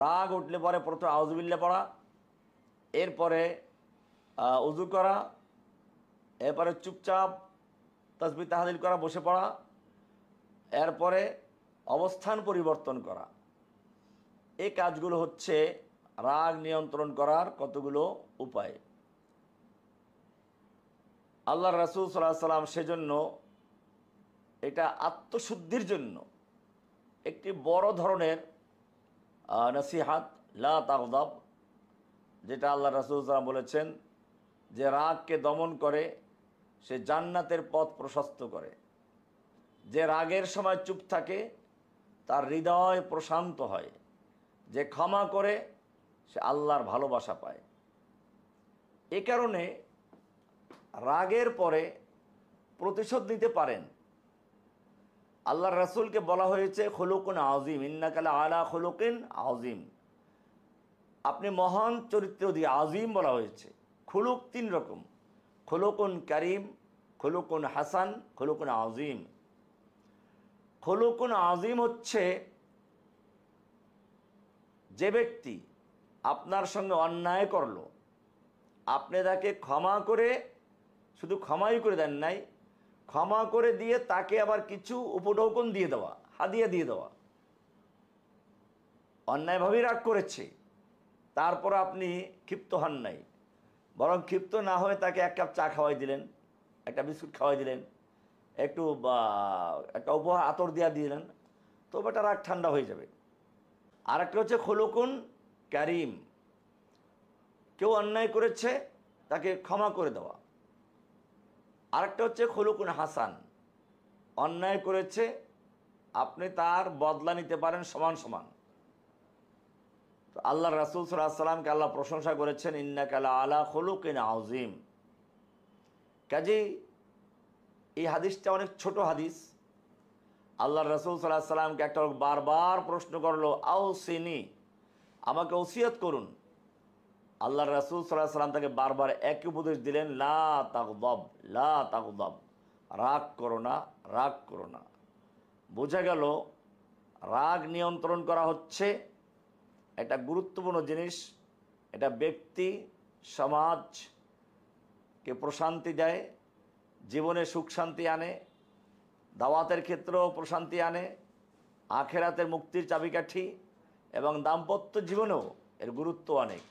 রাগ উঠলে পরে প্রথমে আউযুবিল্লাহ পড়া, এরপরে উযু করা, এরপরে চুপচাপ তাসবিহ তাহলিল করা, বসে পড়া, এরপরে অবস্থান পরিবর্তন করা। এই কাজগুলো হচ্ছে রাগ নিয়ন্ত্রণ করার কতগুলো উপায়। আল্লাহর রাসূল সাল্লাল্লাহু আলাইহি সাল্লাম সেজন্য এটা আত্মশুদ্ধির জন্য একটি বড় ধরনের নসিহাত, লা তাগদাব, যেটা আল্লাহ রাসূল সাল্লাল্লাহু আলাইহি সাল্লাম বলেছেন যে রাগকে দমন করে সে জান্নাতের পথ প্রশস্ত করে। যে রাগের সময় চুপ থাকে তার হৃদয় প্রশান্ত হয়। যে ক্ষমা করে সে আল্লাহর ভালোবাসা পায়। এ কারণে রাগের পরে প্রতিশোধ নিতে পারেন। আল্লাহর রাসূলকে বলা হয়েছে খুলুকুন আযীম, ইন্নাকা আলা খুলুকিন আযীম, আপনি মহান চরিত্র দিয়ে, আযীম বলা হয়েছে। খুলুক তিন রকম, খুলুকুন কারীম, খুলুকুন হাসান, খুলুকুন আযীম। খুলুকুন আযীম হচ্ছে যে ব্যক্তি আপনার সঙ্গে অন্যায় করলো, আপনি তাকে ক্ষমা করে, শুধু ক্ষমাই করে দেন নাই, ক্ষমা করে দিয়ে তাকে আবার কিছু উপঢৌকন দিয়ে দেওয়া, হাদিয়া দিয়ে দেওয়া। অন্যায়ভাবেই রাগ করেছে, তারপর আপনি ক্ষিপ্ত হন নাই, বরং ক্ষিপ্ত না হয়ে তাকে এক কাপ চা খাওয়াই দিলেন, একটা বিস্কুট খাওয়াই দিলেন, একটু একটা উপহার আতর দিয়া দিলেন, তো এটা রাগ ঠান্ডা হয়ে যাবে। আর একটা হচ্ছে খুলুকুন কারীম, কেউ অন্যায় করেছে তাকে ক্ষমা করে দেওয়া। আরেকটা হচ্ছে খুলুকুন হাসান, অন্যায় করেছে আপনি তার বদলা নিতে পারেন সমান সমান। তো আল্লাহ রাসূল সাল্লাল্লাহু আলাইহি সাল্লামকে আল্লাহ প্রশংসা করেছেন ইন্নাকা আলা খুলুকিন আযীম। কাজেই এই হাদিসটা অনেক ছোট হাদিস। আল্লাহ রাসূল সাল্লাল্লাহু আলাইহি সাল্লামকে একটা লোক বারবার প্রশ্ন করলো, আওসিনি, আমাকে ওসিয়ত করুন। আল্লাহ রাসূল সাল্লাল্লাহু আলাইহি সাল্লাম তাকে বারবার একই উপদেশ দিলেন, লা তাগদাব, লা তাগদাব, রাগ করো না, রাগ করো না। বোঝা গেল রাগ নিয়ন্ত্রণ করা হচ্ছে একটা গুরুত্বপূর্ণ জিনিস। এটা ব্যক্তি সমাজকে প্রশান্তি দেয়, জীবনে সুখ শান্তি আনে, দাওয়াতের ক্ষেত্রেও প্রশান্তি আনে, আখেরাতের মুক্তির চাবিকাঠি, এবং দাম্পত্য জীবনেও এর গুরুত্ব অনেক।